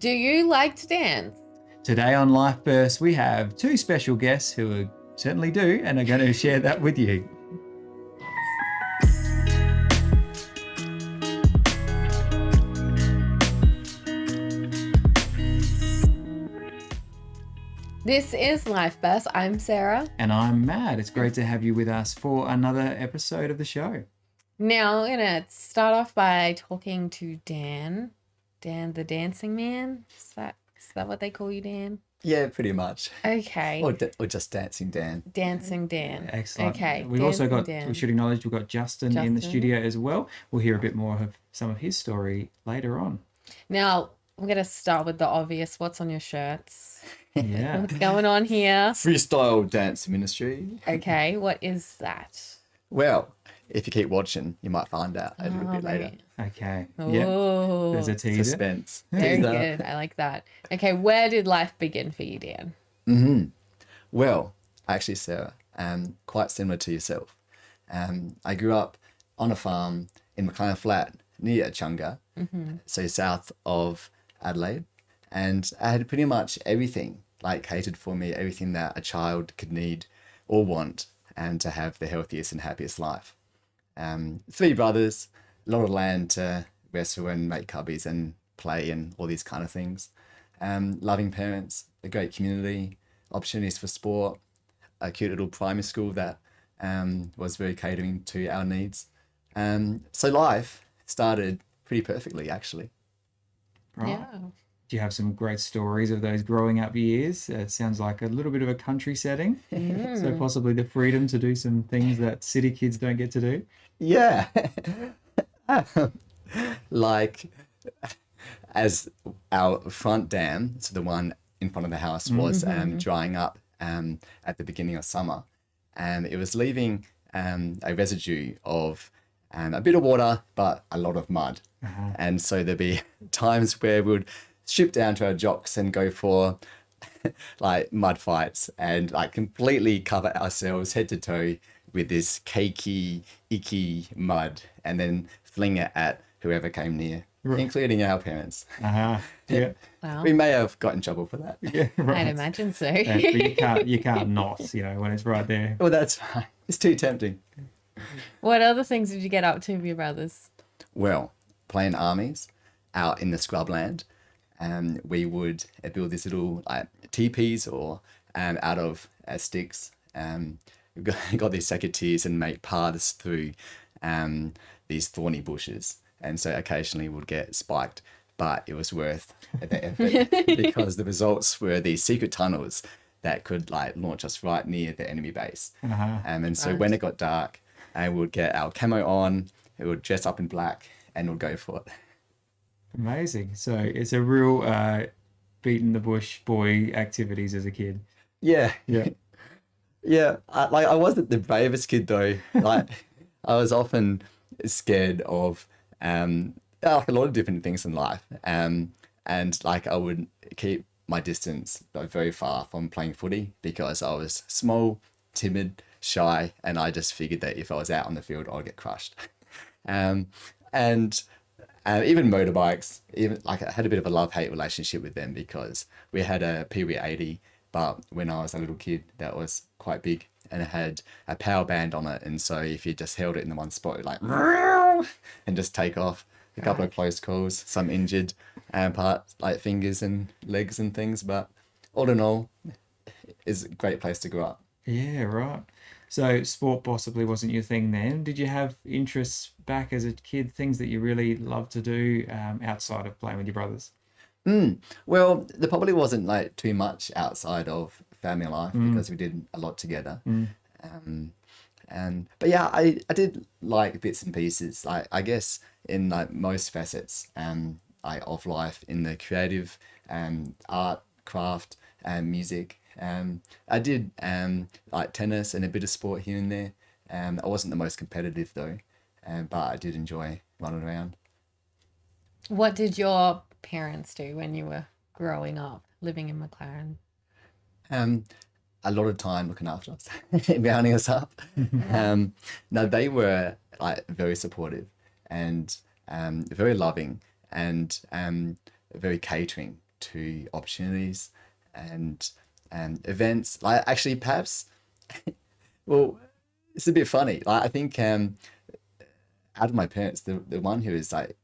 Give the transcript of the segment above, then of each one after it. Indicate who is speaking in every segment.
Speaker 1: Do you like to dance?
Speaker 2: Today on Life Burst, we have two special guests who certainly do and are going to share that with you.
Speaker 1: This is Life Burst. I'm Sarah.
Speaker 2: And I'm Matt. It's great to have you with us for another episode of the show.
Speaker 1: Now, we're going to start off by talking to Dan. Dan, the dancing man. Is that what they call you, Dan?
Speaker 3: Yeah, pretty much.
Speaker 1: Okay.
Speaker 3: Or just Dancing Dan.
Speaker 1: Dancing Dan.
Speaker 2: Excellent.
Speaker 1: Okay.
Speaker 2: We've also got,
Speaker 1: Dan.
Speaker 2: we should acknowledge we've got Justin in the studio as well. We'll hear a bit more of some of his story later on.
Speaker 1: Now, we're going to start with the obvious. What's on your shirts?
Speaker 2: Yeah.
Speaker 1: What's going on here?
Speaker 3: Freestyle Dance Ministry.
Speaker 1: Okay. What is that?
Speaker 3: Well, if you keep watching, you might find out a little bit later.
Speaker 2: Okay.
Speaker 1: Yeah. Oh,
Speaker 2: There's a teaser.
Speaker 3: Suspense.
Speaker 1: very
Speaker 3: Teaser.
Speaker 1: good. I like that. Okay. Where did life begin for you, Dan?
Speaker 3: Well, actually, Sarah, quite similar to yourself. I grew up on a farm in McLean Flat near Chunga, so south of Adelaide, and I had pretty much everything catered for me, everything that a child could need or want, and to have the healthiest and happiest life. 3 brothers, a lot of land to wrestle and make cubbies and play and all these kind of things. Loving parents, a great community, opportunities for sport, a cute little primary school that was very catering to our needs. So life started pretty perfectly, actually.
Speaker 2: Right.
Speaker 1: Yeah.
Speaker 2: Do you have some great stories of those growing up years? Sounds like a little bit of a country setting. So possibly the freedom to do some things that city kids don't get to do.
Speaker 3: Yeah. As our front dam, so the one in front of the house was drying up at the beginning of summer, and it was leaving a residue of a bit of water, but a lot of mud. And so there'd be times where we would strip down to our jocks and go for mud fights and completely cover ourselves head to toe with this cakey, icky mud, and then fling it at whoever came near, including our parents.
Speaker 2: Yeah.
Speaker 1: Wow.
Speaker 3: We may have got in trouble for that.
Speaker 2: Yeah, right.
Speaker 1: I'd imagine so.
Speaker 2: But you can't not, when it's right there.
Speaker 3: Well, that's fine. It's too tempting.
Speaker 1: What other things did you get up to with your brothers?
Speaker 3: Well, playing armies out in the scrubland, we would build these little teepees or out of sticks. We've got these secateurs and make paths through these thorny bushes. And so occasionally we'd get spiked, but it was worth the effort because the results were these secret tunnels that could launch us right near the enemy base. And so when it got dark, we would get our camo on, we would dress up in black, and we'd go for it.
Speaker 2: Amazing. So it's a real beating the bush boy activities as a kid.
Speaker 3: Yeah.
Speaker 2: Yeah.
Speaker 3: Yeah. I wasn't the bravest kid though. I was often scared of a lot of different things in life. And I would keep my distance very far from playing footy because I was small, timid, shy, and I just figured that if I was out on the field, I'd get crushed. And even motorbikes, I had a bit of a love-hate relationship with them because we had a Pee-wee 80, but when I was a little kid, that was quite big, and it had a power band on it, and so if you just held it in the one spot, it would and just take off. A couple of close calls, some injured parts like fingers and legs and things, but all in all, it's a great place to grow up.
Speaker 2: Yeah, right. So sport possibly wasn't your thing then. Did you have interests back as a kid, things that you really loved to do outside of playing with your brothers?
Speaker 3: Well, there probably wasn't too much outside of family life because we did a lot together. But yeah, I did like bits and pieces. I guess in most facets of life, in the creative art, craft, and music. I did tennis and a bit of sport here and there. I wasn't the most competitive though, but I did enjoy running around.
Speaker 1: What did your parents do when you were growing up, living in McLaren?
Speaker 3: A lot of time looking after us, rounding us up. No, they were very supportive and very loving and very catering to opportunities and events. Like actually, perhaps, well, it's a bit funny. Like I think out of my parents, the one who is like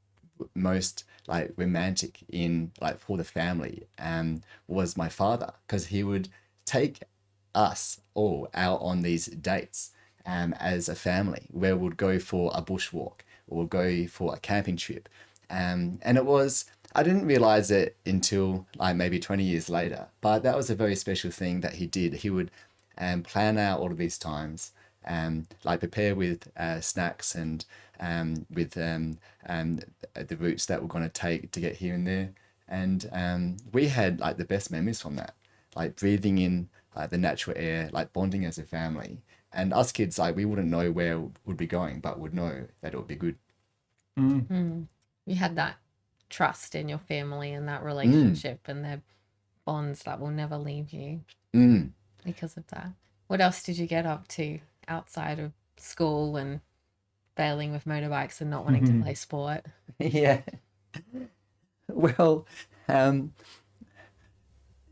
Speaker 3: most like romantic in like for the family was my father, because he would take us all out on these dates as a family where we'd go for a bushwalk or go for a camping trip. And it was, I didn't realize it until like maybe 20 years later, but that was a very special thing that he did. He would plan out all of these times, like prepare with snacks and with the routes that we're going to take to get here and there. And we had like the best memories from that, like breathing in the natural air, like bonding as a family. And us kids, like we wouldn't know where we'd be going, but would know that it would be good.
Speaker 1: You had that trust in your family and that relationship and their bonds that will never leave you because of that. What else did you get up to outside of school and failing with motorbikes and not wanting to play sport?
Speaker 3: Yeah. Well,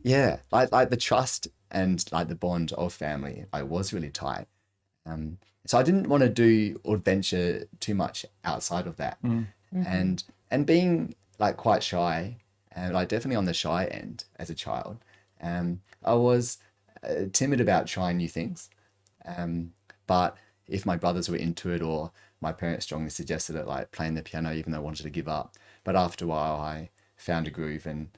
Speaker 3: yeah, like the trust and like the bond of family, I was really tight. So I didn't want to do or venture too much outside of that. And being like quite shy, and like definitely on the shy end as a child, I was timid about trying new things. But if my brothers were into it, or my parents strongly suggested it, like playing the piano, even though I wanted to give up. But after a while, I found a groove and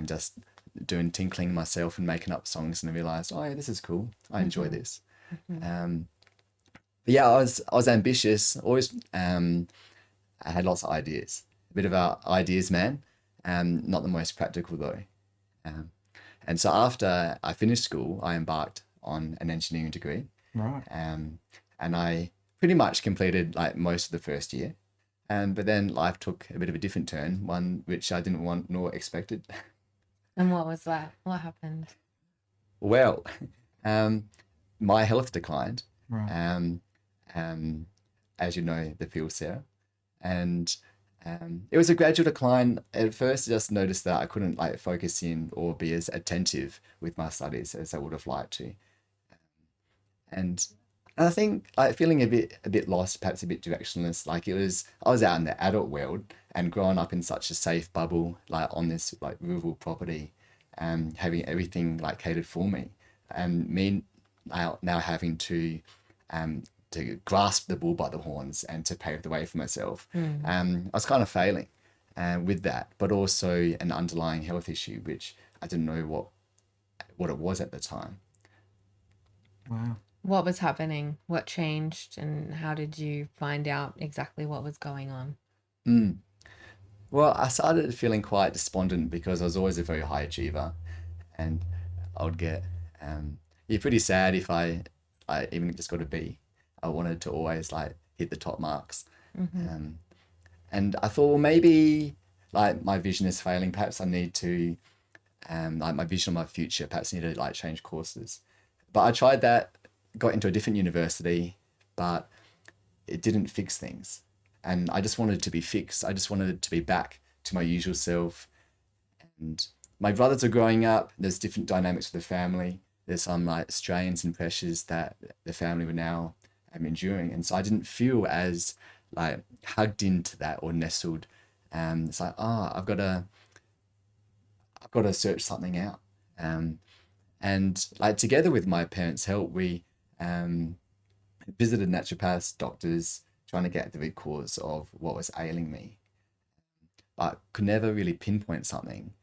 Speaker 3: just doing tinkling myself and making up songs, and I realized, oh, yeah, this is cool. I enjoy this. But yeah, I was ambitious. Always, I had lots of ideas. A bit of a ideas man, not the most practical though. And so after I finished school, I embarked on an engineering degree.
Speaker 2: Right.
Speaker 3: And I pretty much completed like most of the first year. But then life took a bit of a different turn, one which I didn't want nor expected.
Speaker 1: And what was that? What happened?
Speaker 3: Well, my health declined.
Speaker 2: Right.
Speaker 3: As you know, the field, Sarah. And it was a gradual decline. At first, I just noticed that I couldn't like focus in or be as attentive with my studies as I would have liked to. And I think like feeling a bit lost, perhaps a bit directionless. Like I was out in the adult world and growing up in such a safe bubble, like on this like rural property, and having everything like catered for me, and me now having to grasp the bull by the horns and to pave the way for myself. I was kind of failing with that, but also an underlying health issue, which I didn't know what it was at the time.
Speaker 2: Wow.
Speaker 1: What was happening? What changed? And how did you find out exactly what was going on?
Speaker 3: Well, I started feeling quite despondent because I was always a very high achiever, and I would get pretty sad if I even just got a B. I wanted to always like hit the top marks. And I thought, well, maybe like my vision is failing. Perhaps I need to like my vision of my future. Perhaps I need to like change courses. But I tried that, got into a different university, but it didn't fix things. And I just wanted to be fixed. I just wanted to be back to my usual self. And my brothers are growing up. There's different dynamics with the family. There's some like strains and pressures that the family were now enduring. And so I didn't feel as like hugged into that or nestled. It's like, I've got to search something out. And like together with my parents' help, we visited naturopaths, doctors, trying to get at the root cause of what was ailing me, but could never really pinpoint something.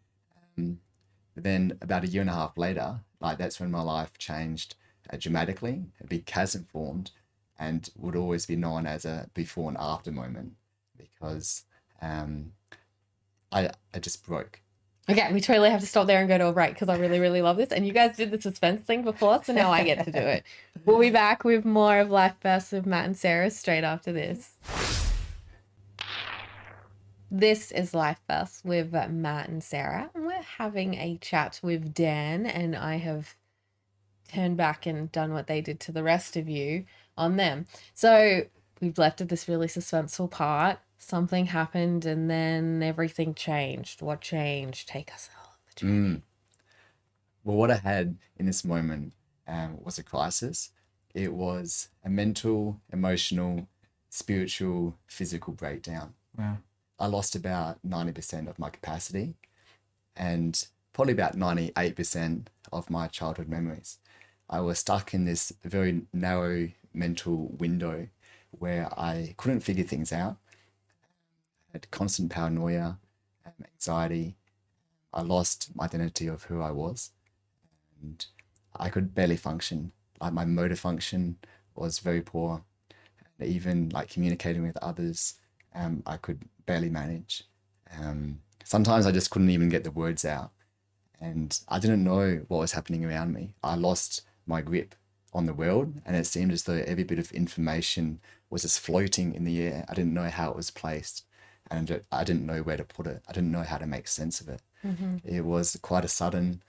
Speaker 3: But then about a year and a half later, like that's when my life changed dramatically. A big chasm formed, and would always be known as a before and after moment, because I just broke.
Speaker 1: Okay, we totally have to stop there and go to a break because I really, really love this. And you guys did the suspense thing before, so now I get to do it. We'll be back with more of Life Bursts with Matt and Sarah straight after this. This is Life Bursts with Matt and Sarah, and we're having a chat with Dan, and I have turned back and done what they did to the rest of you on them. So we've left at this really suspenseful part. Something happened and then everything changed. What changed? Take us all
Speaker 3: Well, what I had in this moment was a crisis. It was a mental, emotional, spiritual, physical breakdown.
Speaker 2: Wow.
Speaker 3: I lost about 90% of my capacity and probably about 98% of my childhood memories. I was stuck in this very narrow mental window where I couldn't figure things out. I had constant paranoia, anxiety. I lost my identity of who I was, and I could barely function. Like my motor function was very poor. And even like communicating with others, I could barely manage. Sometimes I just couldn't even get the words out, and I didn't know what was happening around me. I lost my grip on the world, and it seemed as though every bit of information was just floating in the air. I didn't know how it was placed, and I didn't know where to put it. I didn't know how to make sense of it. It was quite a sudden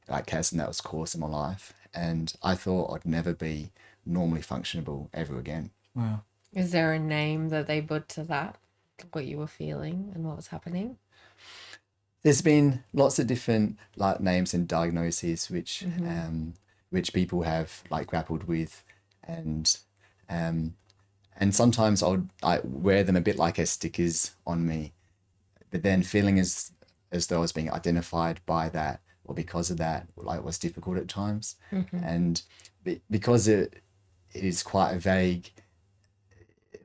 Speaker 3: like chaos that was caused in my life, and I thought I'd never be normally functionable ever again.
Speaker 2: Wow.
Speaker 1: Is there a name that they put to that, what you were feeling and what was happening?
Speaker 3: There's been lots of different like names and diagnoses which people have like grappled with, and sometimes I would like wear them a bit like as stickers on me, but then feeling as though I was being identified by that or because of that, like, was difficult at times. And because it is quite a vague,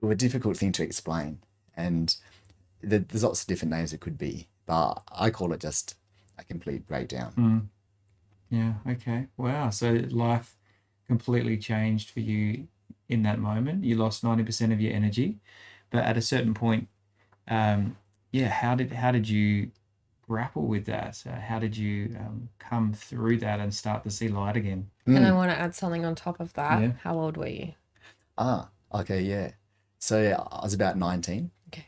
Speaker 3: a difficult thing to explain, and there's lots of different names it could be, but I call it just a complete breakdown.
Speaker 2: Yeah. Okay. Wow. So life completely changed for you in that moment. You lost 90% of your energy, but at a certain point, how did you grapple with that? How did you come through that and start to see light again?
Speaker 1: And I want to add something on top of that.
Speaker 2: Yeah.
Speaker 1: How old were you?
Speaker 3: Okay, yeah. So I was about 19.
Speaker 1: Okay.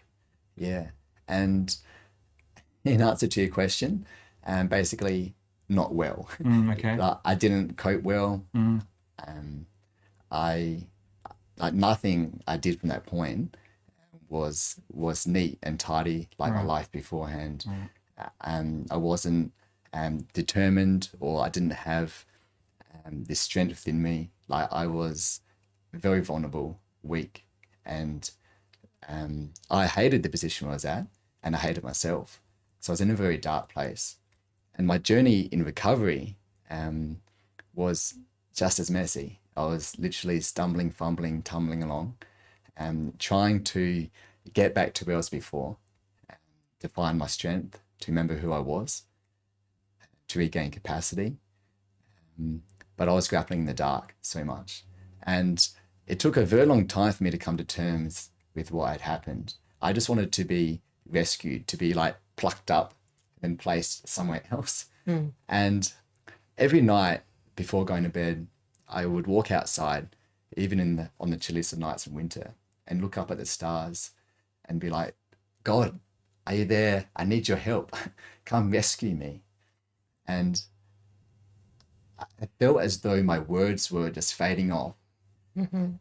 Speaker 3: Yeah. And in answer to your question, basically not well.
Speaker 2: Okay.
Speaker 3: I didn't cope well. I like nothing I did from that point was neat and tidy like my life beforehand. I wasn't determined, or I didn't have this strength within me. Like I was very vulnerable, weak, and I hated the position I was at, and I hated myself. So I was in a very dark place. And my journey in recovery was just as messy. I was literally stumbling, fumbling, tumbling along, trying to get back to where I was before, to find my strength, to remember who I was, to regain capacity. But I was grappling in the dark so much. And it took a very long time for me to come to terms with what had happened. I just wanted to be rescued, to be like plucked up and placed somewhere else. And every night before going to bed, I would walk outside, even on the chilliest of nights in winter, and look up at the stars and be like, God, are you there? I need your help. Come rescue me. And I felt as though my words were just fading off,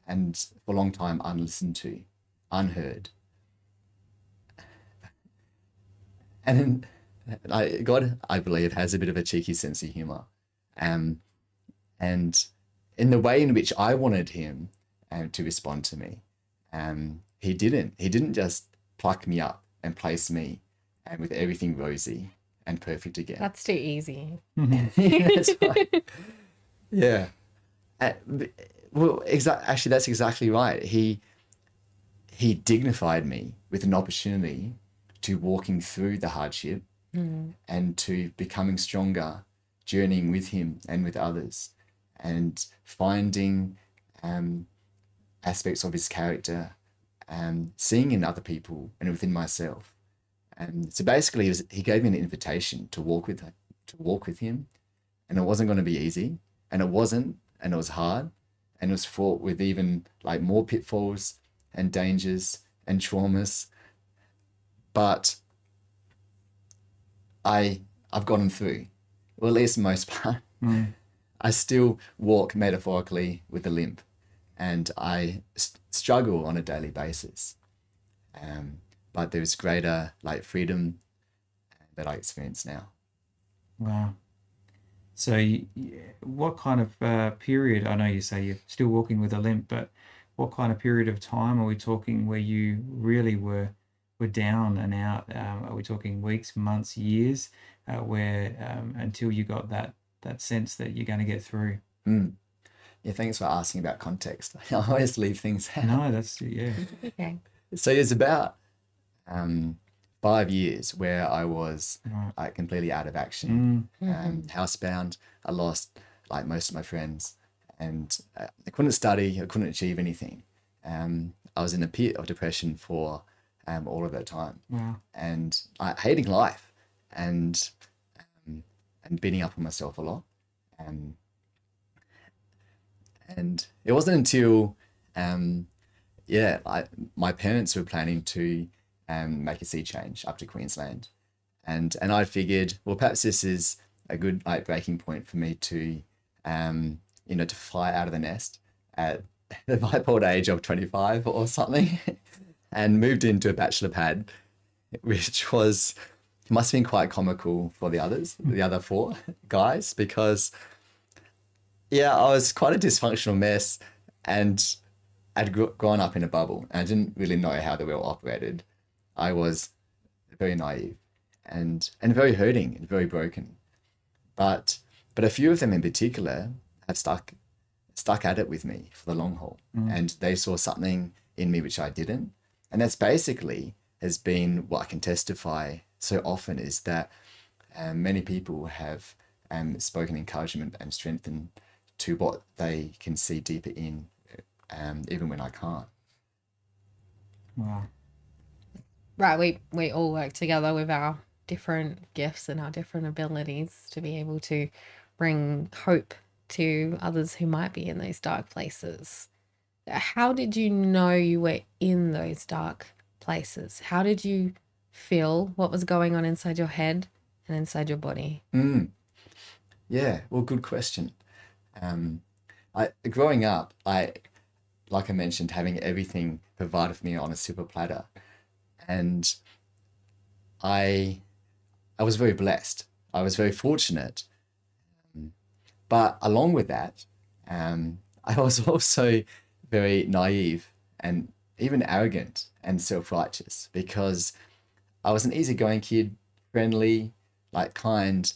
Speaker 3: and for a long time unlistened to, unheard. And then, God, I believe, has a bit of a cheeky sense of humor. And in the way in which I wanted him to respond to me, he didn't. He didn't just pluck me up and place me with everything rosy and perfect again.
Speaker 1: That's too easy.
Speaker 3: That's right. Yeah. Well, actually, that's exactly right. He dignified me with an opportunity to walking through the hardship and to becoming stronger, journeying with him and with others, and finding aspects of his character, seeing in other people and within myself. And so basically, he gave me an invitation to walk with him, and it wasn't going to be easy, and it wasn't, and it was hard, and it was fraught with even like more pitfalls and dangers and traumas. But I've gotten through, well, at least most part. I still walk metaphorically with a limp, and I struggle on a daily basis. But there's greater like freedom that I experience now.
Speaker 2: Wow. So, what kind of period? I know you say you're still walking with a limp, but what kind of period of time are we talking where you really were down and out? Are we talking weeks, months, years, where until you got that sense that you're going to get through?
Speaker 3: Mm. Yeah, thanks for asking about context. I always leave things out.
Speaker 2: No, that's
Speaker 1: Okay.
Speaker 3: So it's about 5 years where I was
Speaker 2: right.
Speaker 3: like completely out of action,
Speaker 1: Mm-hmm.
Speaker 3: housebound. I lost like most of my friends, and I couldn't study. I couldn't achieve anything. I was in a pit of depression for all of that time,
Speaker 2: Wow.
Speaker 3: and hating life, and and beating up on myself a lot. Um, and it wasn't until my parents were planning to make a sea change up to Queensland, and I figured, well, perhaps this is a good like breaking point for me to, to fly out of the nest at the ripe old age of 25 or something, and moved into a bachelor pad, which must have been quite comical for the others, the other four guys, because yeah, I was quite a dysfunctional mess, and I'd grown up in a bubble, and I didn't really know how the world operated. I was very naive and very hurting and very broken. But a few of them in particular have stuck at it with me for the long haul, and they saw something in me which I didn't, and that's basically has been what I can testify so often is that many people have spoken encouragement and strengthened to what they can see deeper in, even when I can't.
Speaker 2: Wow.
Speaker 1: Right, we all work together with our different gifts and our different abilities to be able to bring hope to others who might be in those dark places. How did you know you were in those dark places? How did you feel? What was going on inside your head and inside your body?
Speaker 3: Yeah, well, good question. Growing up, like I mentioned, having everything provided for me on a silver platter, and I was very blessed. I was very fortunate, but along with that, I was also very naive and even arrogant and self-righteous because I was an easygoing kid, friendly, like kind,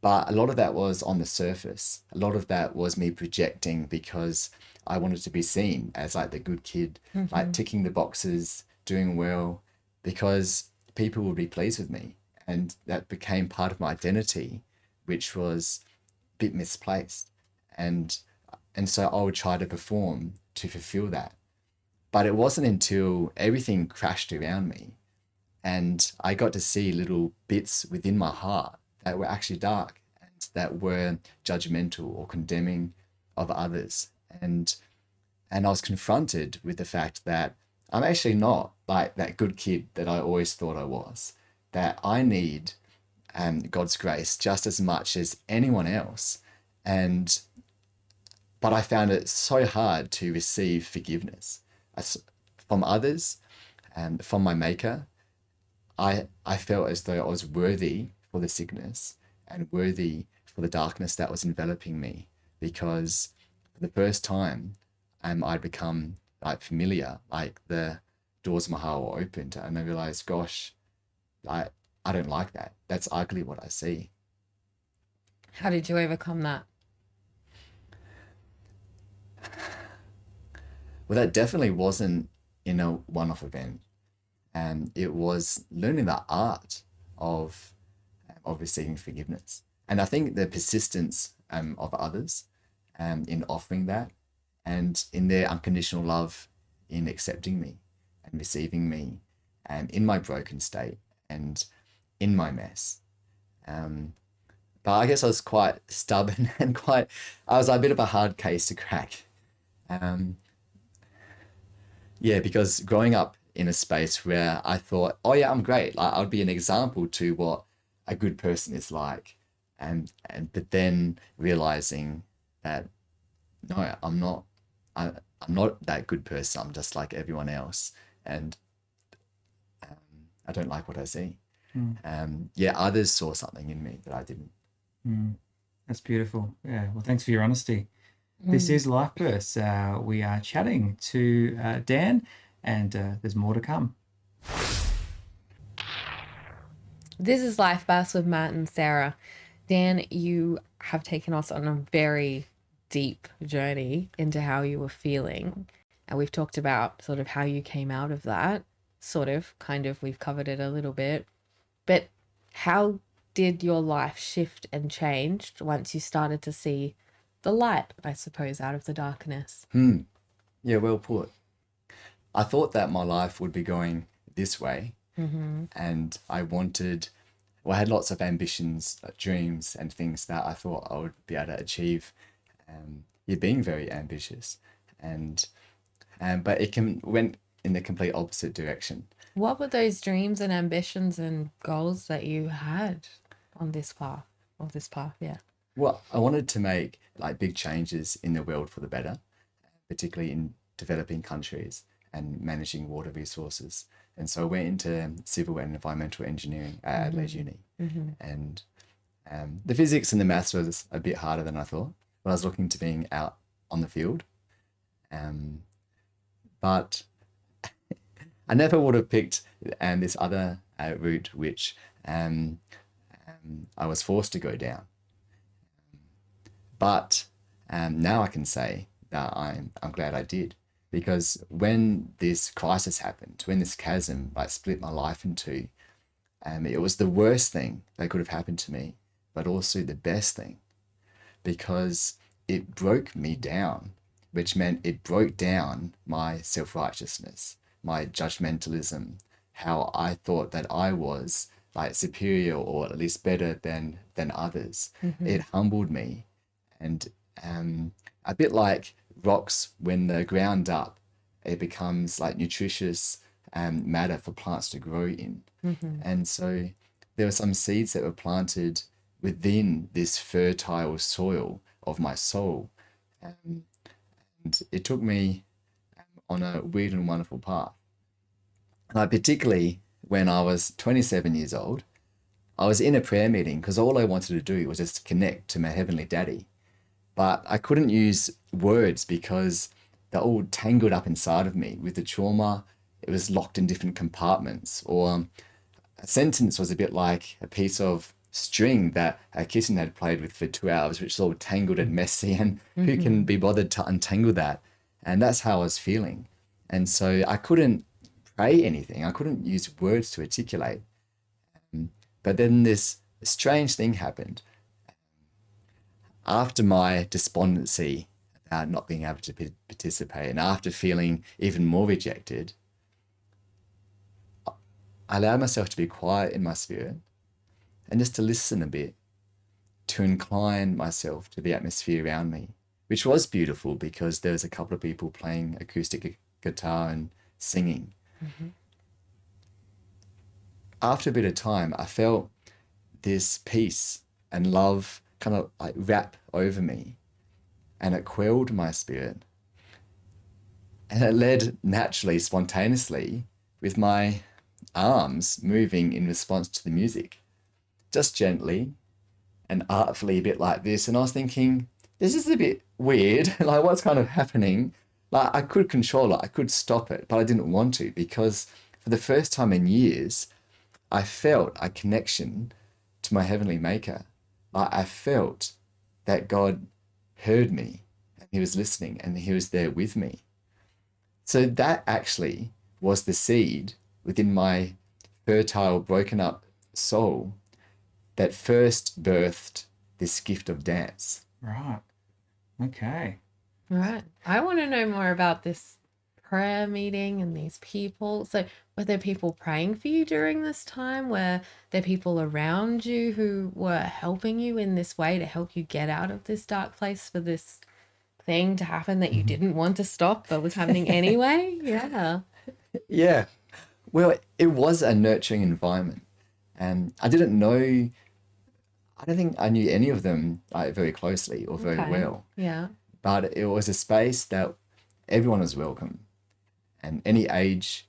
Speaker 3: but a lot of that was on the surface. A lot of that was me projecting because I wanted to be seen as like the good kid, like ticking the boxes, doing well, because people would be pleased with me. And that became part of my identity, which was a bit misplaced. And so I would try to perform to fulfill that. But it wasn't until everything crashed around me and I got to see little bits within my heart that were actually dark and that were judgmental or condemning of others. And I was confronted with the fact that I'm actually not like that good kid that I always thought I was, that I need God's grace just as much as anyone else. But I found it so hard to receive forgiveness from others and from my maker. I felt as though I was worthy for the sickness and worthy for the darkness that was enveloping me, because for the first time I'd become like familiar, like the doors of my heart were opened, and I realized, gosh, I don't like that. That's ugly what I see.
Speaker 1: How did you overcome that?
Speaker 3: Well, that definitely wasn't in a one-off event. And it was learning the art of receiving forgiveness. And I think the persistence of others in offering that, and in their unconditional love in accepting me and receiving me in my broken state and in my mess. But I guess I was quite stubborn and I was a bit of a hard case to crack. Yeah, because growing up in a space where I thought, oh yeah, I'm great. Like, I'd be an example to what a good person is like. But then realizing that, no, I'm not that good person. I'm just like everyone else. And I don't like what I see. Yeah, others saw something in me that I didn't.
Speaker 2: That's beautiful. Yeah. Well, thanks for your honesty. This is Life Bursts. We are chatting to Dan, and there's more to come.
Speaker 1: This is Life Bursts with Matt and Sarah. Dan, you have taken us on a very deep journey into how you were feeling. And we've talked about sort of how you came out of that. We've covered it a little bit. But how did your life shift and change once you started to see the light, I suppose, out of the darkness?
Speaker 3: Yeah, well put. I thought that my life would be going this way, and I had lots of ambitions, dreams, and things that I thought I would be able to achieve. You're being very ambitious, but it went in the complete opposite direction.
Speaker 1: What were those dreams and ambitions and goals that you had on this path? Yeah.
Speaker 3: Well, I wanted to make like big changes in the world for the better, particularly in developing countries and managing water resources. And so I went into civil and environmental engineering at Adelaide Uni. And the physics and the maths was a bit harder than I thought, but I was looking to being out on the field. But I never would have picked this other route, which I was forced to go down. But now I can say that I'm glad I did, because when this crisis happened, when this chasm like split my life in two, it was the worst thing that could have happened to me, but also the best thing, because it broke me down, which meant it broke down my self-righteousness, my judgmentalism, how I thought that I was like superior or at least better than others. It humbled me. And a bit like rocks, when they're ground up, it becomes like nutritious matter for plants to grow in. And so there were some seeds that were planted within this fertile soil of my soul. And it took me on a weird and wonderful path. Like particularly when I was 27 years old, I was in a prayer meeting because all I wanted to do was just connect to my Heavenly Daddy. But I couldn't use words because they're all tangled up inside of me with the trauma. It was locked in different compartments, or a sentence was a bit like a piece of string that a kitten had played with for 2 hours, which is all tangled and messy, and who can be bothered to untangle that? And that's how I was feeling. And so I couldn't pray anything. I couldn't use words to articulate. But then this strange thing happened. After my despondency about not being able to participate, and after feeling even more rejected, I allowed myself to be quiet in my spirit and just to listen a bit, to incline myself to the atmosphere around me, which was beautiful because there was a couple of people playing acoustic guitar and singing. After a bit of time, I felt this peace and love kind of like wrap over me, and it quelled my spirit, and it led naturally, spontaneously, with my arms moving in response to the music, just gently and artfully, a bit like this. And I was thinking, this is a bit weird. Like, what's kind of happening? Like, I could control it, I could stop it, but I didn't want to, because for the first time in years, I felt a connection to my heavenly maker. I felt that God heard me, and he was listening, and he was there with me. So that actually was the seed within my fertile, broken up soul that first birthed this gift of dance.
Speaker 2: Right. Okay.
Speaker 1: Right. I want to know more about this prayer meeting and these people. So were there people praying for you during this time? Were there people around you who were helping you in this way to help you get out of this dark place, for this thing to happen that you didn't want to stop but was happening anyway? Yeah.
Speaker 3: Yeah. Well, it was a nurturing environment, and I don't think I knew any of them like very closely or very well.
Speaker 1: Yeah.
Speaker 3: But it was a space that everyone was welcome, and any age,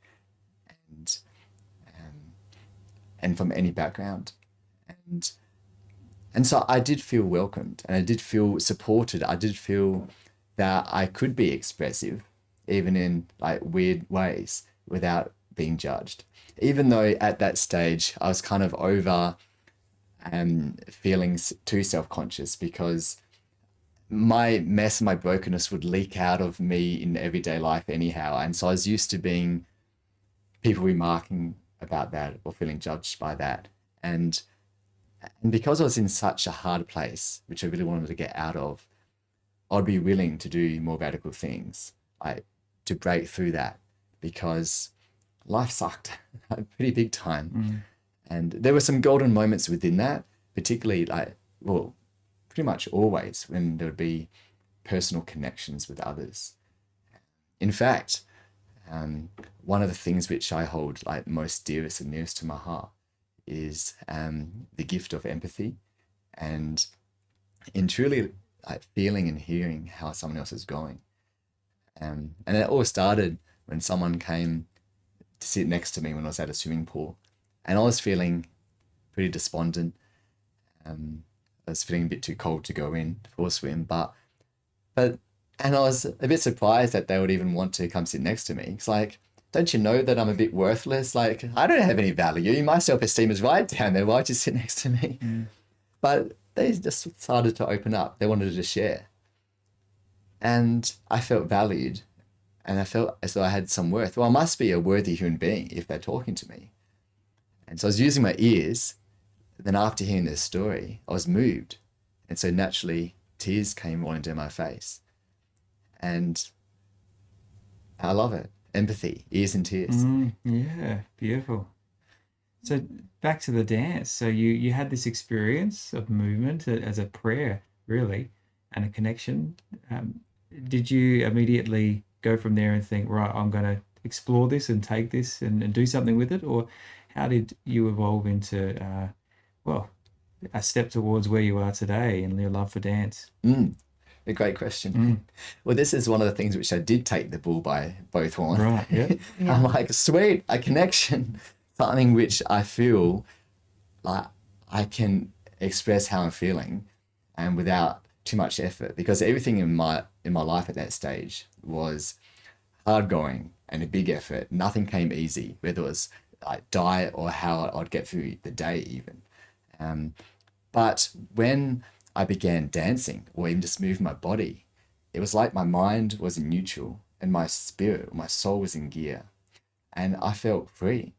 Speaker 3: and from any background, And so I did feel welcomed, and I did feel supported. I did feel that I could be expressive, even in like weird ways, without being judged. Even though at that stage I was kind of over feeling too self-conscious, because my mess and my brokenness would leak out of me in everyday life anyhow. And so I was used to being people remarking about that or feeling judged by that. And because I was in such a hard place, which I really wanted to get out of, I'd be willing to do more radical things, like to break through that, because life sucked pretty big time. And there were some golden moments within that, particularly pretty much always when there would be personal connections with others. In fact, one of the things which I hold like most dearest and nearest to my heart is the gift of empathy, and in truly like feeling and hearing how someone else is going. And it all started when someone came to sit next to me when I was at a swimming pool, and I was feeling pretty despondent. I was feeling a bit too cold to go in for a swim, but and I was a bit surprised that they would even want to come sit next to me. It's like, don't you know that I'm a bit worthless? Like, I don't have any value. My self-esteem is right down there. Why'd you sit next to me? But they just started to open up. They wanted to share. And I felt valued, and I felt as though I had some worth. Well, I must be a worthy human being if they're talking to me. And so I was using my ears. Then after hearing their story, I was moved. And so naturally, tears came rolling down my face. And I love it. Empathy, ears and tears.
Speaker 2: Yeah, beautiful. So back to the dance. So you had this experience of movement as a prayer, really, and a connection. Did you immediately go from there and think, right, I'm going to explore this and take this and do something with it? Or how did you evolve into, a step towards where you are today and your love for dance?
Speaker 3: A great question. Well, this is one of the things which I did take the bull by both horns.
Speaker 2: Right, yeah.
Speaker 3: I'm like, sweet, a connection, something which I feel like I can express how I'm feeling and without too much effort, because everything in my life at that stage was hard going and a big effort. Nothing came easy, whether it was like diet or how I'd get through the day even. But when I began dancing or even just moving my body, it was like my mind was in neutral and my spirit, my soul was in gear, and I felt free.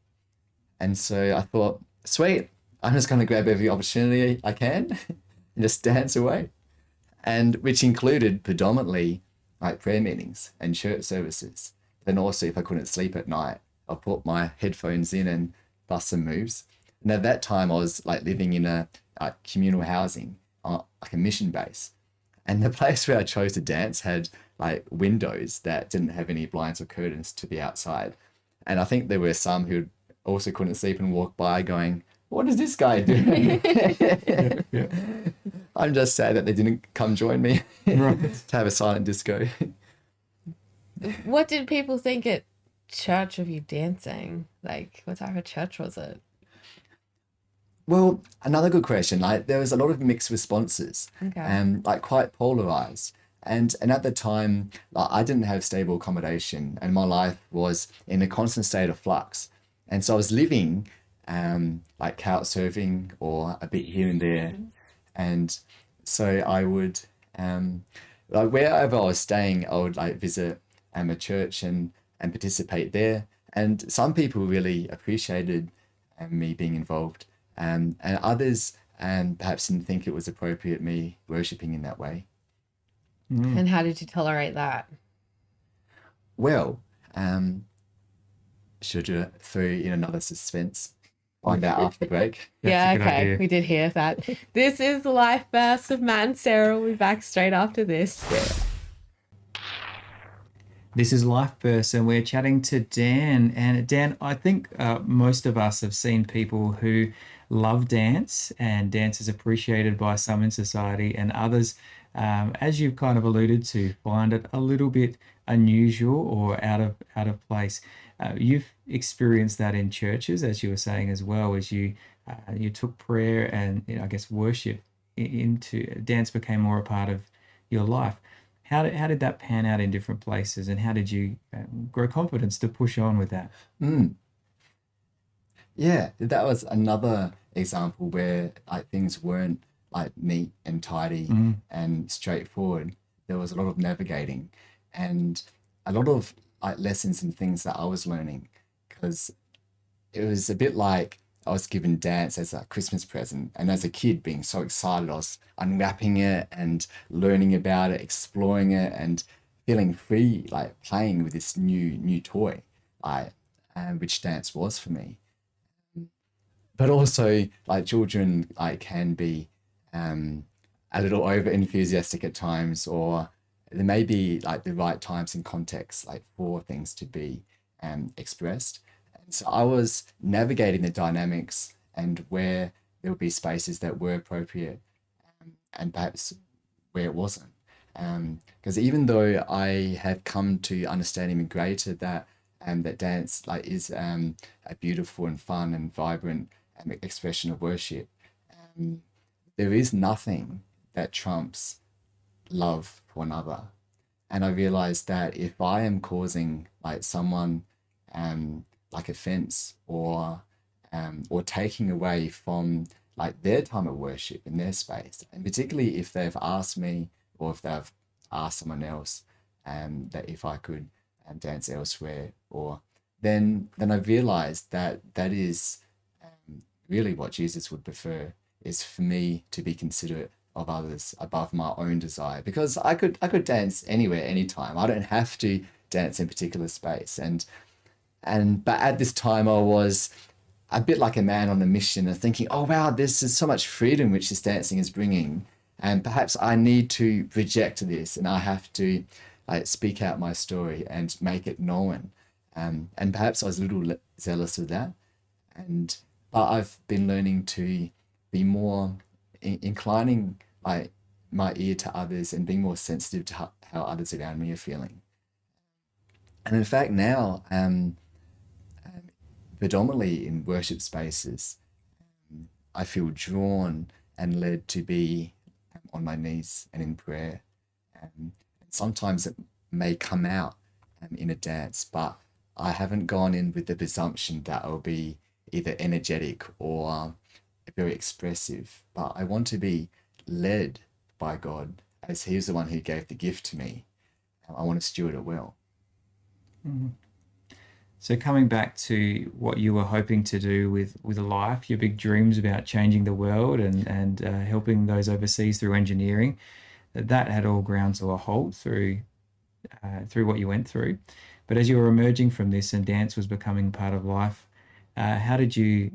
Speaker 3: And so I thought, sweet, I'm just going to grab every opportunity I can and just dance away. And which included predominantly like prayer meetings and church services. Then also if I couldn't sleep at night, I'll put my headphones in and bust some moves. And at that time I was like living in a communal housing, like a mission base. And the place where I chose to dance had like windows that didn't have any blinds or curtains to the outside. And I think there were some who also couldn't sleep and walk by going, what is this guy doing?
Speaker 2: Yeah.
Speaker 3: I'm just sad that they didn't come join me to have a silent disco.
Speaker 1: What did people think at church of you dancing? Like, what type of church was it?
Speaker 3: Well, another good question. Like, there was a lot of mixed responses, and like quite polarized. And at the time, like, I didn't have stable accommodation, and my life was in a constant state of flux. And so I was living like couch surfing or a bit here and there. And so I would, like wherever I was staying, I would like visit a church and participate there. And some people really appreciated me being involved. And others perhaps didn't think it was appropriate me worshipping in that way.
Speaker 1: And how did you tolerate that?
Speaker 3: Well, should you throw in another suspense? Find out after the break.
Speaker 1: Yeah,
Speaker 2: That's a good
Speaker 1: okay.
Speaker 2: idea.
Speaker 1: We did hear that. This is the Life Burst of Matt and Sarah. We'll be back straight after this.
Speaker 2: This is Life Burst, and we're chatting to Dan. And Dan, I think most of us have seen people who love dance, and dance is appreciated by some in society, and others, as you've kind of alluded to, find it a little bit unusual or out of place. You've experienced that in churches, as you were saying as well, as you took prayer and I guess worship into dance became more a part of your life. How did that pan out in different places, and how did you grow confidence to push on with that?
Speaker 3: Yeah, that was another example where like things weren't like neat and tidy and straightforward. There was a lot of navigating and a lot of like lessons and things that I was learning, because it was a bit like I was given dance as a Christmas present, and as a kid being so excited, I was unwrapping it and learning about it, exploring it, and feeling free, like playing with this new toy, like which dance was for me. But also, like children, like can be a little over enthusiastic at times, or there may be like the right times and contexts like for things to be expressed. And so I was navigating the dynamics and where there would be spaces that were appropriate, and perhaps where it wasn't. Because even though I have come to understand even greater that that dance like is a beautiful and fun and vibrant expression of worship, um, there is nothing that trumps love for another. And I realized that if I am causing like someone like offense, or taking away from like their time of worship in their space, and particularly if they've asked me or if they've asked someone else that if I could dance elsewhere, or then I realized that that is really what Jesus would prefer, is for me to be considerate of others above my own desire, because I could dance anywhere anytime. I don't have to dance in a particular space, and but at this time I was a bit like a man on a mission and thinking, oh wow, this is so much freedom which this dancing is bringing, and perhaps I need to reject this and I have to like speak out my story and make it known. And perhaps I was a little zealous of that, and but I've been learning to be more inclining my ear to others and being more sensitive to how others around me are feeling. And in fact, now, predominantly in worship spaces, I feel drawn and led to be on my knees and in prayer. Sometimes it may come out in a dance, but I haven't gone in with the presumption that I'll be either energetic or very expressive, but I want to be led by God as He's the one who gave the gift to me. I want to steward it well.
Speaker 2: Mhm. So coming back to what you were hoping to do with life, your big dreams about changing the world and helping those overseas through engineering, that had all ground to a halt through what you went through. But as you were emerging from this and dance was becoming part of life, how did you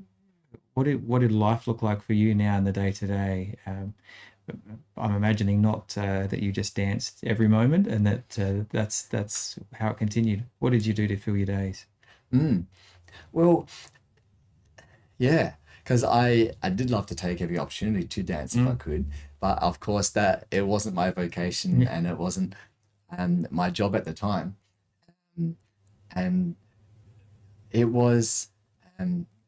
Speaker 2: what did life look like for you now in the day to day? I'm imagining not that you just danced every moment, and that that's how it continued. What did you do to fill your days?
Speaker 3: Mm. Well, yeah, because I did love to take every opportunity to dance if I could, but of course that it wasn't my vocation
Speaker 2: Yeah.
Speaker 3: and it wasn't my job at the time. Um, And it was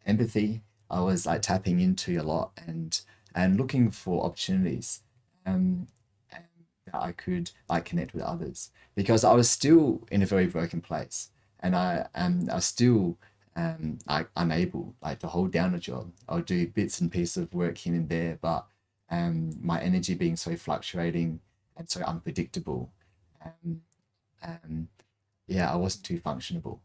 Speaker 3: empathy. I was like tapping into a lot and looking for opportunities um, and that I could like connect with others, because I was still in a very broken place, and I was still like unable like to hold down a job. I'll do bits and pieces of work here and there, but my energy being so fluctuating and so unpredictable, um, um, yeah, I wasn't too functionable.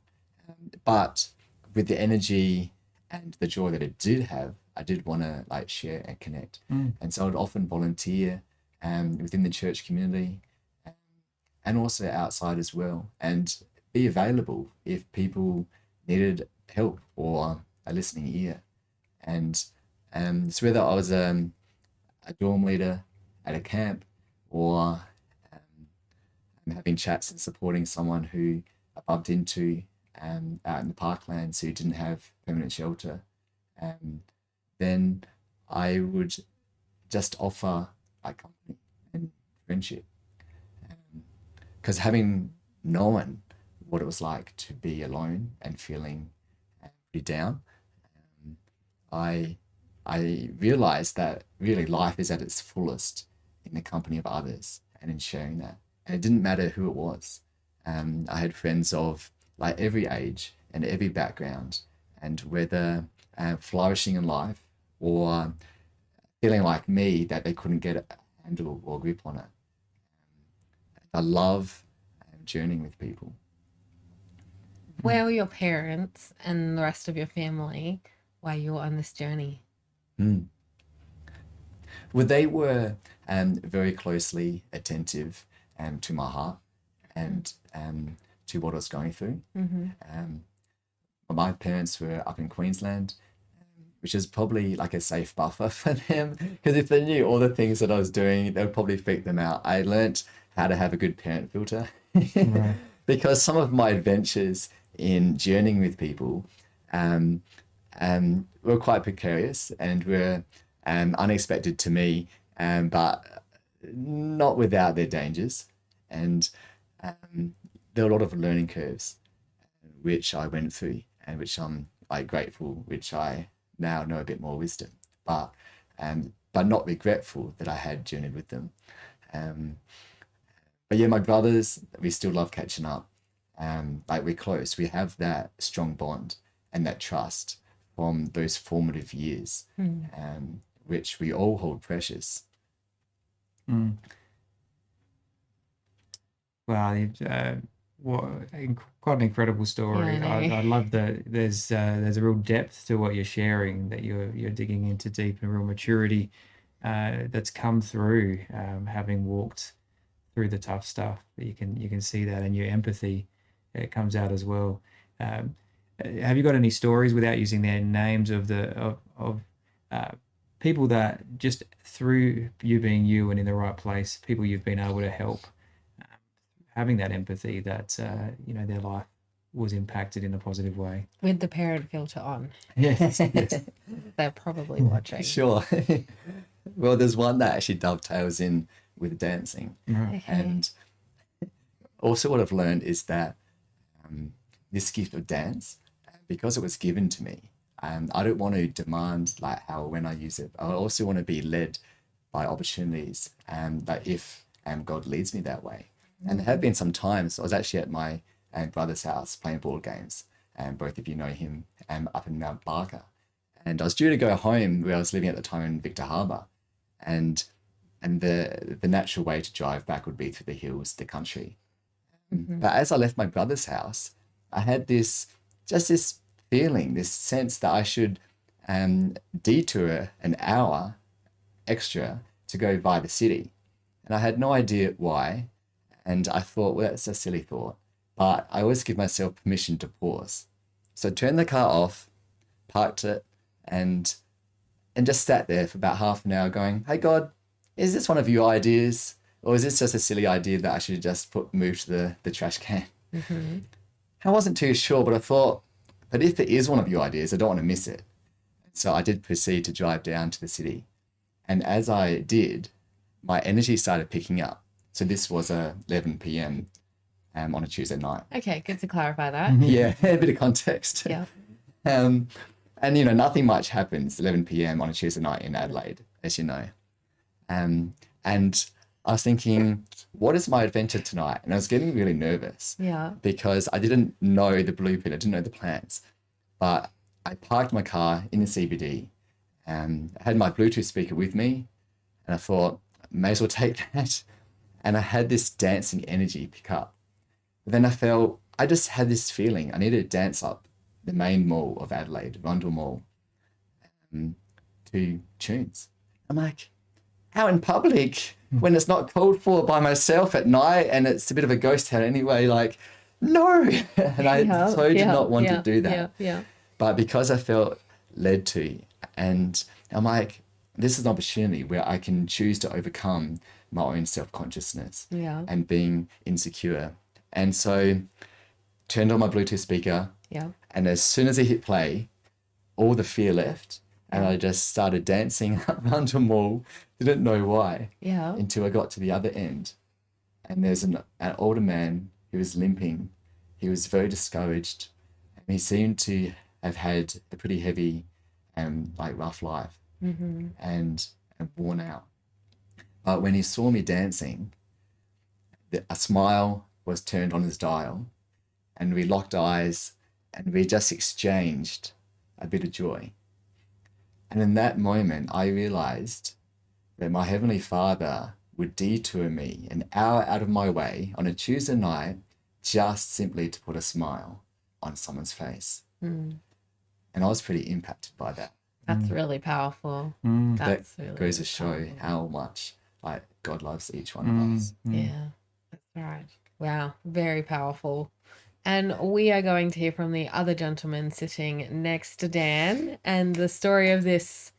Speaker 3: But with the energy and the joy that it did have, I did want to like share and connect.
Speaker 2: Mm.
Speaker 3: And so I'd often volunteer within the church community, um, and also outside as well, and be available if people needed help or a listening ear. And so whether I was a dorm leader at a camp, or having chats and supporting someone who I bumped into out in the parklands who didn't have permanent shelter, um, then I would just offer like company and friendship. Because having known what it was like to be alone and feeling pretty down, um, I I realized that really life is at its fullest in the company of others and in sharing that. And it didn't matter who it was. I had friends of like every age and every background, and whether flourishing in life or feeling like me that they couldn't get a handle or grip on it. I love journeying with people.
Speaker 1: Where were your parents and the rest of your family while you were on this journey?
Speaker 3: Well, they were very closely attentive to my heart and to what I was going through. My parents were up in Queensland, which is probably like a safe buffer for them, because if they knew all the things that I was doing, they would probably freak them out. I learnt how to have a good parent filter
Speaker 2: Right.
Speaker 3: because some of my adventures in journeying with people were quite precarious and were unexpected to me, but not without their dangers. And there were a lot of learning curves which I went through and which I'm like grateful, which I now know a bit more wisdom, but not regretful that I had journeyed with them. But yeah, my brothers, we still love catching up. Like we're close. We have that strong bond and that trust from those formative years, which we all hold precious.
Speaker 2: Mm. Wow, quite an incredible story.
Speaker 1: Yeah, I know.
Speaker 2: I love that there's a real depth to what you're sharing, that you're digging into deep and real maturity that's come through having walked through the tough stuff. You can see that, and your empathy, it comes out as well. Have you got any stories, without using their names, of people that just through you being you and in the right place, people you've been able to help, having that empathy, that their life was impacted in a positive way?
Speaker 1: With the parent filter on.
Speaker 2: Yes, yes.
Speaker 1: They're probably watching.
Speaker 3: Sure. Well, there's one that actually dovetails in with dancing.
Speaker 2: Right.
Speaker 1: Okay.
Speaker 3: And also what I've learned is that this gift of dance, because it was given to me, I don't want to demand like how or when I use it. I also want to be led by opportunities, that if God leads me that way. And there have been some times I was actually at my brother's house playing board games, and both of you know him, up in Mount Barker. And I was due to go home where I was living at the time in Victor Harbour, and the natural way to drive back would be through the hills, the country. But as I left my brother's house, I had this feeling, this sense that I should detour an hour extra to go by the city. And I had no idea why. And I thought, well, that's a silly thought. But I always give myself permission to pause. So I turned the car off, parked it, and just sat there for about half an hour going, hey, God, is this one of your ideas? Or is this just a silly idea that I should just move to the trash can? I wasn't too sure, but I thought, but if it is one of your ideas, I don't want to miss it. So I did proceed to drive down to the city. And as I did, my energy started picking up. So this was 11 p.m. On a Tuesday night.
Speaker 1: Okay, good to clarify that.
Speaker 3: Yeah, a bit of context.
Speaker 1: Yeah.
Speaker 3: And, nothing much happens 11 p.m. on a Tuesday night in Adelaide, as you know. And I was thinking, what is my adventure tonight? And I was getting really nervous.
Speaker 1: Yeah.
Speaker 3: Because I didn't know the blueprint, I didn't know the plans. But I parked my car in the CBD, and I had my Bluetooth speaker with me, and I thought, may as well take that. And I had this dancing energy pick up. But then I just had this feeling I needed to dance up the main mall of Adelaide, Rundle Mall, to tunes. I'm like, out in public when it's not called for, by myself at night, and it's a bit of a ghost town anyway, like, no. And I did not want to do that.
Speaker 1: Yeah.
Speaker 3: But because I felt led to, and I'm like, this is an opportunity where I can choose to overcome my own self-consciousness and being insecure. And so turned on my Bluetooth speaker, and as soon as I hit play, all the fear left, and I just started dancing around a mall, didn't know why, until I got to the other end. And there's an older man who was limping. He was very discouraged, and he seemed to have had a pretty heavy, rough life. and worn out. But when he saw me dancing, a smile was turned on his dial, and we locked eyes, and we just exchanged a bit of joy. And in that moment, I realized that my Heavenly Father would detour me an hour out of my way on a Tuesday night just simply to put a smile on someone's face. And I was pretty impacted by that.
Speaker 1: That's really powerful. That's
Speaker 3: That
Speaker 1: really
Speaker 3: goes to show
Speaker 1: powerful.
Speaker 3: how much like God loves each one of us.
Speaker 1: Yeah, that's right. Wow, very powerful. And we are going to hear from the other gentleman sitting next to Dan, and the story of this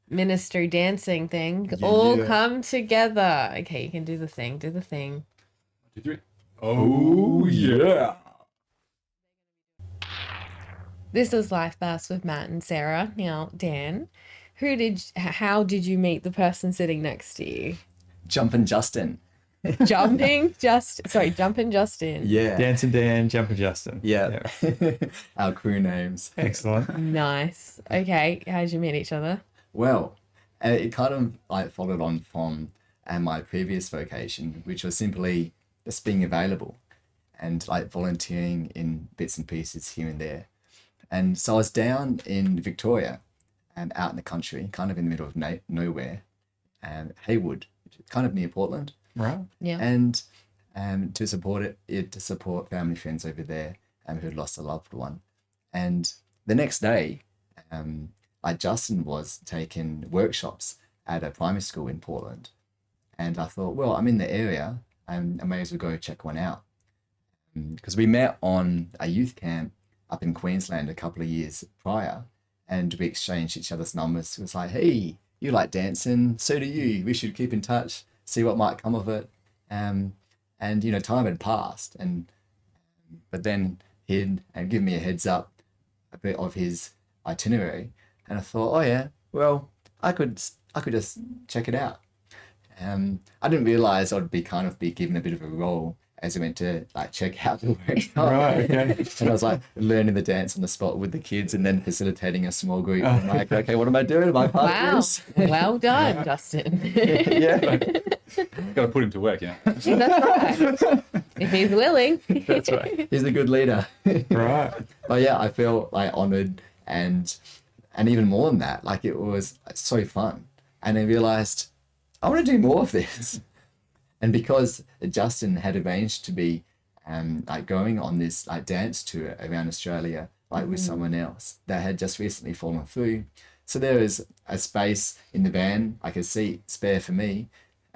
Speaker 1: ministry dancing thing all come together. Okay, you can do the thing. Do the thing.
Speaker 4: 1, 2, 3. Oh yeah.
Speaker 1: This is Life Fast with Matt and Sarah. Now, Dan, how did you meet the person sitting next to you?
Speaker 3: Jumpin' Justin.
Speaker 1: Jumping Justin.
Speaker 3: Yeah.
Speaker 2: Dancing Dan, Jumping Justin.
Speaker 3: Yeah. Our crew names.
Speaker 2: Excellent.
Speaker 1: Nice. Okay, how did you meet each other?
Speaker 3: Well, it kind of like followed on from my previous vocation, which was simply just being available and like volunteering in bits and pieces here and there. And so I was down in Victoria and out in the country, kind of in the middle of nowhere, and Haywood, which is kind of near Portland.
Speaker 2: Right.
Speaker 1: Yeah.
Speaker 3: And to support family friends over there who had lost a loved one. And the next day, Justin was taking workshops at a primary school in Portland. And I thought, well, I'm in the area, and I may as well go check one out. Because we met on a youth camp up in Queensland a couple of years prior, and we exchanged each other's numbers. It was like, hey, you like dancing, so do you. We should keep in touch, see what might come of it. And time had passed, but then he'd given me a heads up a bit of his itinerary, and I thought, oh yeah, well, I could just check it out. I didn't realize I'd be given a bit of a role as I went to check out the workshop.
Speaker 2: Right, okay.
Speaker 3: And I was learning the dance on the spot with the kids, and then facilitating a small group. I'm like, okay, what am I doing? Am I part of
Speaker 1: Wow.
Speaker 3: this?
Speaker 1: Well done, Justin.
Speaker 3: Yeah.
Speaker 4: Got to put him to work, yeah.
Speaker 1: That's right. If he's willing.
Speaker 4: That's right.
Speaker 3: He's a good leader.
Speaker 2: Right.
Speaker 3: But yeah, I feel honored and even more than that, it was so fun. And I realized I want to do more of this. And because Justin had arranged to be going on this dance tour around Australia with someone else that had just recently fallen through, so there was a space in the van, a seat spare for me.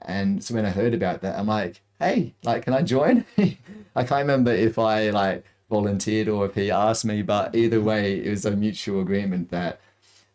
Speaker 3: And so when I heard about that, I'm like, hey, can I join? I can't remember if I volunteered or if he asked me, but either way, it was a mutual agreement that.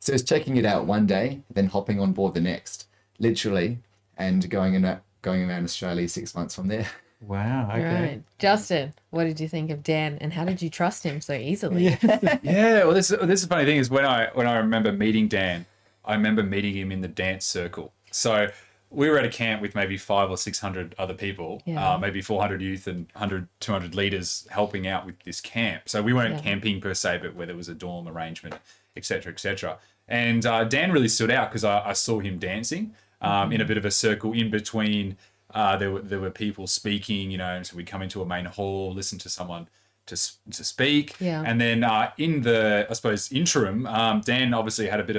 Speaker 3: So it was checking it out one day, then hopping on board the next, literally, and going around Australia 6 months from there.
Speaker 2: Wow. Okay.
Speaker 1: Right. Justin, what did you think of Dan, and how did you trust him so easily?
Speaker 4: Yeah, well, this is the funny thing is when I remember meeting Dan, I remember meeting him in the dance circle. So we were at a camp with maybe 500 or 600 other people, maybe 400 youth and 100, 200 leaders helping out with this camp. So we weren't camping per se, but where there was a dorm arrangement, et cetera, et cetera. And Dan really stood out because I saw him dancing in a bit of a circle in between. There were people speaking, so we'd come into a main hall, listen to someone to speak. Yeah. And then in the, I suppose, interim, Dan obviously had a bit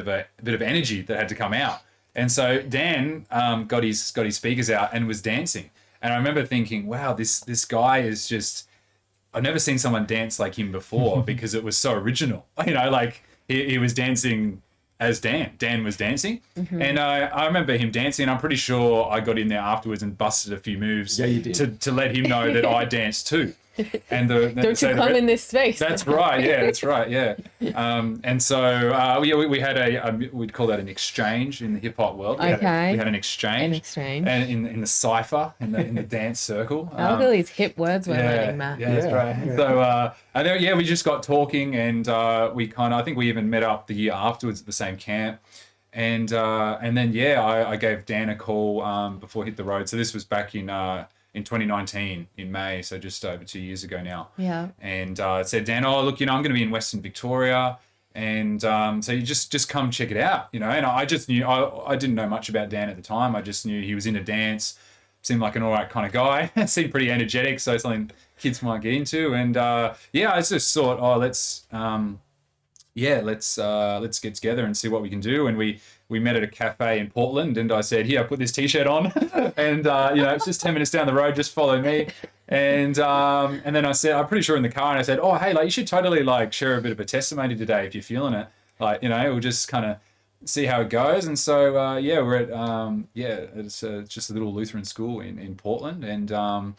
Speaker 4: of energy that had to come out. And so Dan got his speakers out and was dancing. And I remember thinking, wow, this guy is just, I've never seen someone dance like him before because it was so original. He was dancing as Dan. Dan was dancing. Mm-hmm. And I remember him dancing. And I'm pretty sure I got in there afterwards and busted a few moves to let him know that I danced too. And
Speaker 1: don't you come in this space?
Speaker 4: That's right. Yeah, that's right. Yeah. And so we had we'd call that an exchange in the hip hop world. We had an exchange. And in the cipher in the dance circle.
Speaker 1: Look at these hip words we're learning, Matt.
Speaker 4: Yeah, that's right. Yeah. So and then, we just got talking, and I think we even met up the year afterwards at the same camp. And then I gave Dan a call before I hit the road. So this was back in 2019 in May, so just over 2 years ago now. Yeah. And said, Dan, I'm going to be in Western Victoria. And so you just come check it out, you know. And I just knew, I didn't know much about Dan at the time. I just knew he was into dance, seemed like an all right kind of guy, seemed pretty energetic, so something kids might get into. And I just thought, let's get together and see what we can do. And we met at a cafe in Portland, and I said, here, put this t-shirt on, and it's just 10 minutes down the road, just follow me. And then I said, I'm pretty sure in the car, and I said, oh, hey, like, you should totally like share a bit of a testimony today if you're feeling it. Like, we'll just kind of see how it goes. And so, we're at, it's just a little Lutheran school in Portland. And I'm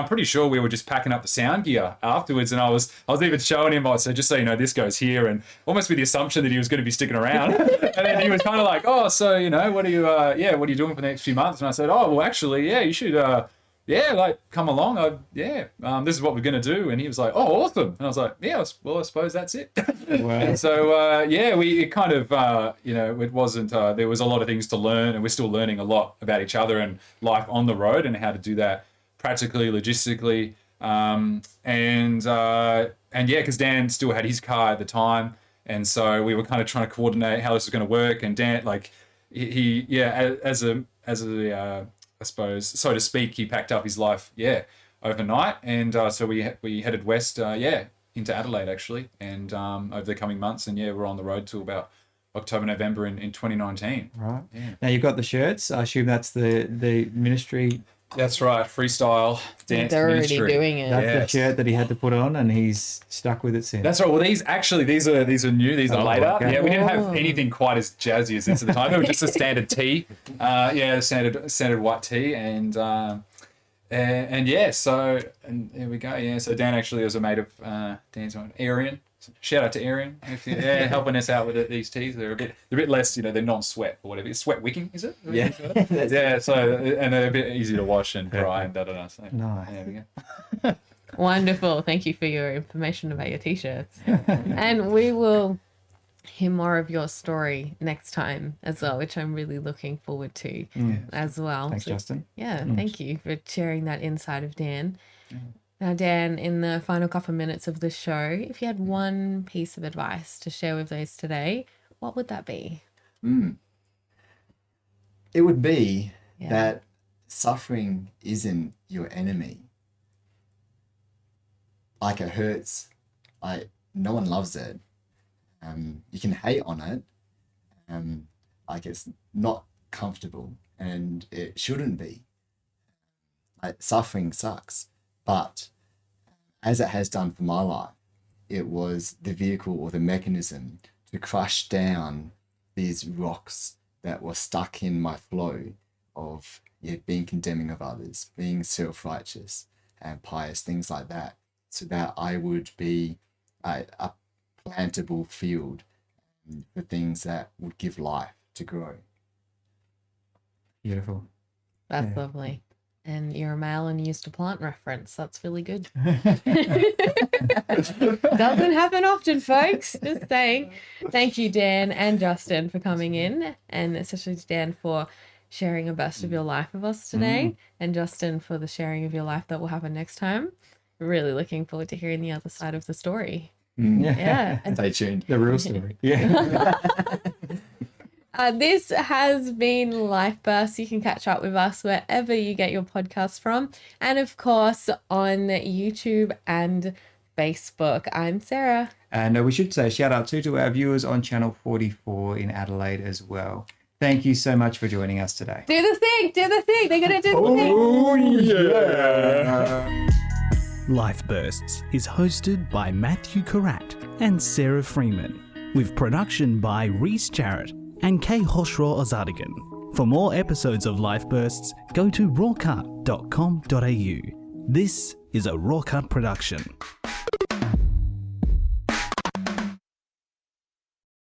Speaker 4: pretty sure we were just packing up the sound gear afterwards. And I was even showing him, I said, just so you know, this goes here, and almost with the assumption that he was going to be sticking around. And then he was kind of like, oh, so, what are you doing for the next few months? And I said, oh, well, actually, you should, come along. This is what we're going to do. And he was like, oh, awesome. And I was like, I suppose that's it.
Speaker 2: Wow.
Speaker 4: And so, it kind of, it wasn't, there was a lot of things to learn, and we're still learning a lot about each other and life on the road and how to do that practically, logistically. Because Dan still had his car at the time. And so we were kind of trying to coordinate how this was going to work. And Dan, like, I suppose, so to speak, he packed up his life, overnight. And so we headed west, into Adelaide, actually, and over the coming months. And, we're on the road till about October, November in 2019.
Speaker 2: Right.
Speaker 4: Yeah.
Speaker 2: Now, you've got the shirts. I assume that's the ministry.
Speaker 4: That's right, Freestyle Dance
Speaker 1: They're already
Speaker 4: Ministry.
Speaker 1: doing it.
Speaker 2: That's the shirt that he had to put on, and he's stuck with it since.
Speaker 4: That's right. Well, these are new. These are later.
Speaker 2: Okay.
Speaker 4: Yeah, we didn't have anything quite as jazzy as this at the time. They were just a standard tee. Standard white tee, and here we go. Yeah, so Dan actually was a mate of Dan's one, Arian. Shout out to Arian, helping us out with these tees. They're a bit less, they're non-sweat or whatever. It's sweat wicking, is it?
Speaker 3: Yeah.
Speaker 4: So and they're a bit easy to wash and dry and da. So
Speaker 2: Nice.
Speaker 4: there we go.
Speaker 1: Wonderful. Thank you for your information about your t-shirts. And we will hear more of your story next time as well, which I'm really looking forward to as well.
Speaker 2: Thanks, Justin.
Speaker 1: Yeah, thank you for sharing that inside of Dan. Now, Dan, in the final couple of minutes of the show, if you had one piece of advice to share with those today, what would that be?
Speaker 3: It would be that suffering isn't your enemy. Like, it hurts. Like, no one loves it. You can hate on it. Like, it's not comfortable, and it shouldn't be. Like, suffering sucks. But as it has done for my life, it was the vehicle or the mechanism to crush down these rocks that were stuck in my flow of being condemning of others, being self-righteous and pious, things like that, so that I would be a plantable field for things that would give life to grow.
Speaker 2: Beautiful.
Speaker 1: That's lovely. And you're a male and used to plant reference. That's really good. Doesn't happen often, folks. Just saying. Thank you, Dan and Justin, for coming in, and especially to Dan for sharing a burst of your life with us today, and Justin for the sharing of your life that will happen next time. Really looking forward to hearing the other side of the story. Yeah.
Speaker 3: Stay tuned.
Speaker 2: The real story. Yeah.
Speaker 1: This has been Life Burst. You can catch up with us wherever you get your podcasts from. And of course, on YouTube and Facebook. I'm Sarah.
Speaker 2: And we should say a shout out to our viewers on Channel 44 in Adelaide as well. Thank you so much for joining us today.
Speaker 1: Do the thing. They're going to do the thing.
Speaker 2: Oh, yeah.
Speaker 5: Life Bursts is hosted by Matthew Karat and Sarah Freeman, with production by Reese Jarrett and Kay Hoshraw Ozadigan. For more episodes of Life Bursts, go to rawcut.com.au. This is a RawCut production.